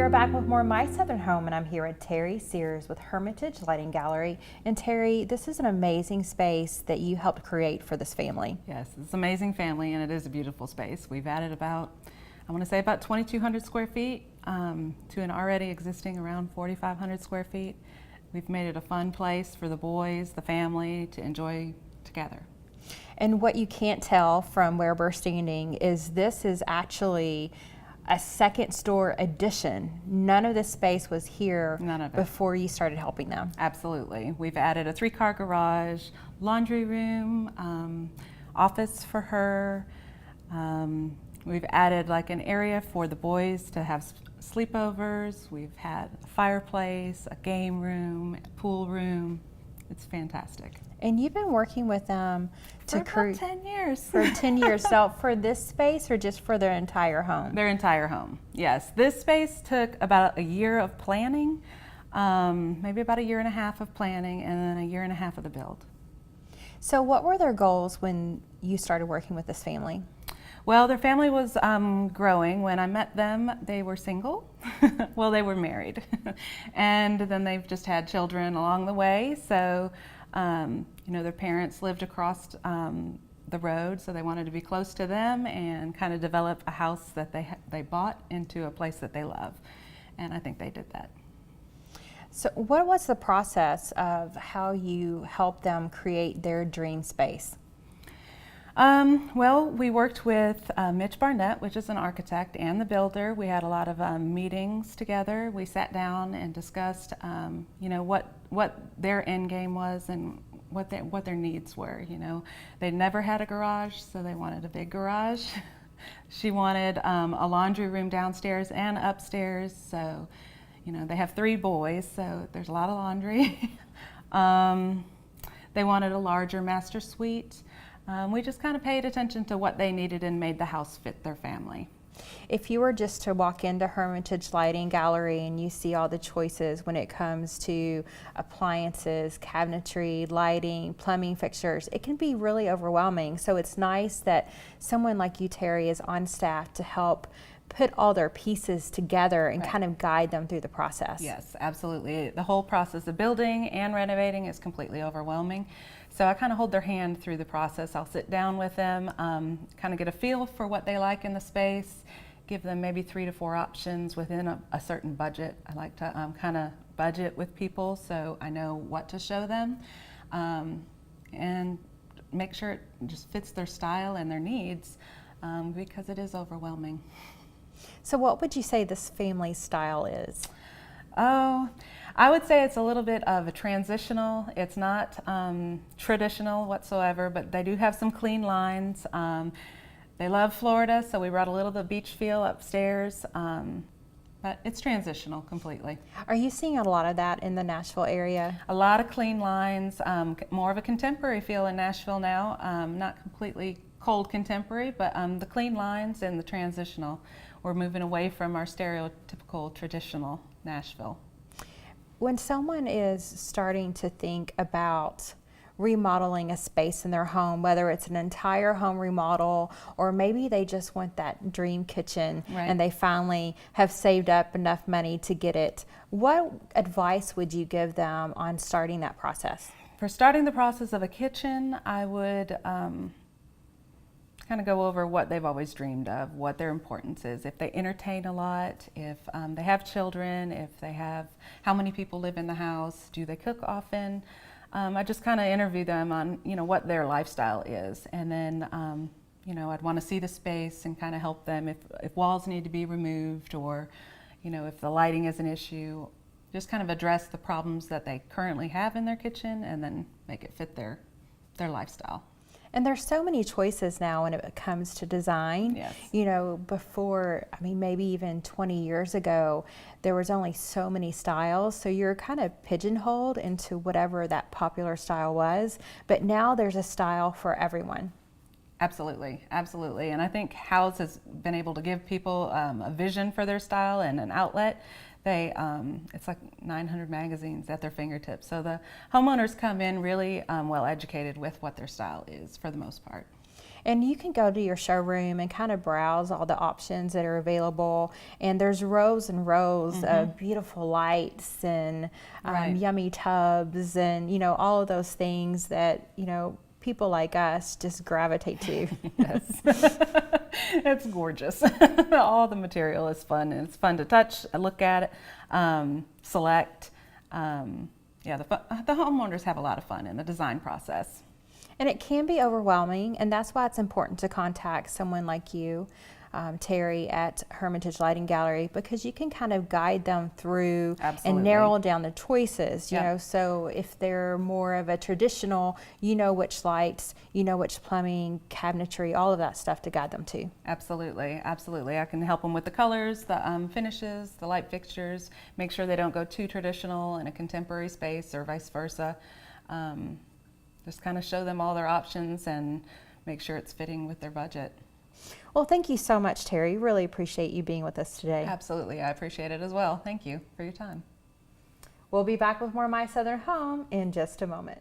are back with more My Southern Home, and I'm here at Terry Sears with Hermitage Lighting Gallery. And Terry, this is an amazing space that you helped create for this family. Yes, it's an amazing family, and it is a beautiful space. We've added about 2,200 square feet to an already existing around 4,500 square feet. We've made it a fun place for the boys, the family to enjoy together. And what you can't tell from where we're standing is this is actually a second store addition. None of this space was here before you started helping them. Absolutely. We've added a 3-car garage, laundry room, office for her. We've added like an area for the boys to have sleepovers. We've had a fireplace, a game room, a pool room. It's fantastic. And you've been working with them for about 10 years. For 10 years. So for this space or just for their entire home? Their entire home, yes. This space took about a year of planning, maybe about a year and a half of planning, and then a year and a half of the build. So what were their goals when you started working with this family? Well, their family was growing. When I met them, they were single. Well, they were married. And then they've just had children along the way. So, their parents lived across the road, so they wanted to be close to them and kind of develop a house that they bought into a place that they love. And I think they did that. So what was the process of how you helped them create their dream space? Well, we worked with Mitch Barnett, which is an architect, and the builder. We had a lot of meetings together. We sat down and discussed, what their end game was and what their needs were. They never had a garage, so they wanted a big garage. She wanted a laundry room downstairs and upstairs. So, they have 3 boys, so there's a lot of laundry. They wanted a larger master suite. We just kind of paid attention to what they needed and made the house fit their family. If you were just to walk into Hermitage Lighting Gallery and you see all the choices when it comes to appliances, cabinetry, lighting, plumbing fixtures, it can be really overwhelming. So it's nice that someone like you, Terry, is on staff to help put all their pieces together and kind of guide them through the process. Yes, absolutely. The whole process of building and renovating is completely overwhelming. So I kind of hold their hand through the process. I'll sit down with them, kind of get a feel for what they like in the space, give them maybe 3 to 4 options within a certain budget. I like to kind of budget with people so I know what to show them and make sure it just fits their style and their needs because it is overwhelming. So what would you say this family's style is? Oh, I would say it's a little bit of a transitional. It's not traditional whatsoever, but they do have some clean lines. They love Florida, so we brought a little of the beach feel upstairs, but it's transitional completely. Are you seeing a lot of that in the Nashville area? A lot of clean lines, more of a contemporary feel in Nashville now, not completely cold contemporary, but the clean lines and the transitional. We're moving away from our stereotypical traditional Nashville. When someone is starting to think about remodeling a space in their home, whether it's an entire home remodel or maybe they just want that dream kitchen and they finally have saved up enough money to get it, what advice would you give them on starting that process? For starting the process of a kitchen, I would kind of go over what they've always dreamed of, what their importance is. If they entertain a lot, if they have children, how many people live in the house, do they cook often? I just kind of interview them on, what their lifestyle is. And then, I'd want to see the space and kind of help them if walls need to be removed or, if the lighting is an issue, just kind of address the problems that they currently have in their kitchen and then make it fit their lifestyle. And there's so many choices now when it comes to design. Yes. Before, maybe even 20 years ago, there was only so many styles. So you're kind of pigeonholed into whatever that popular style was. But now there's a style for everyone. Absolutely, absolutely. And I think Houzz has been able to give people a vision for their style and an outlet It's like 900 magazines at their fingertips. So the homeowners come in really well educated with what their style is for the most part. And you can go to your showroom and kind of browse all the options that are available. And there's rows and rows of beautiful lights and Right. yummy tubs and, you know, all of those things that, you know, people like us just gravitate to. Yes. It's gorgeous. All the material is fun, and it's fun to touch, look at it, select. Yeah, the homeowners have a lot of fun in the design process. And it can be overwhelming, and that's why it's important to contact someone like you, Terry, at Hermitage Lighting Gallery, because you can kind of guide them through Absolutely. and narrow down the choices, you Yep. know. So if they're more of a traditional, you know which lights, you know which plumbing, cabinetry, all of that stuff to guide them to. Absolutely, absolutely. I can help them with the colors, the finishes, the light fixtures, make sure they don't go too traditional in a contemporary space or vice versa. Just kind of show them all their options and make sure it's fitting with their budget. Well, thank you so much, Terry. Really appreciate you being with us today. Absolutely, I appreciate it as well. Thank you for your time. We'll be back with more My Southern Home in just a moment.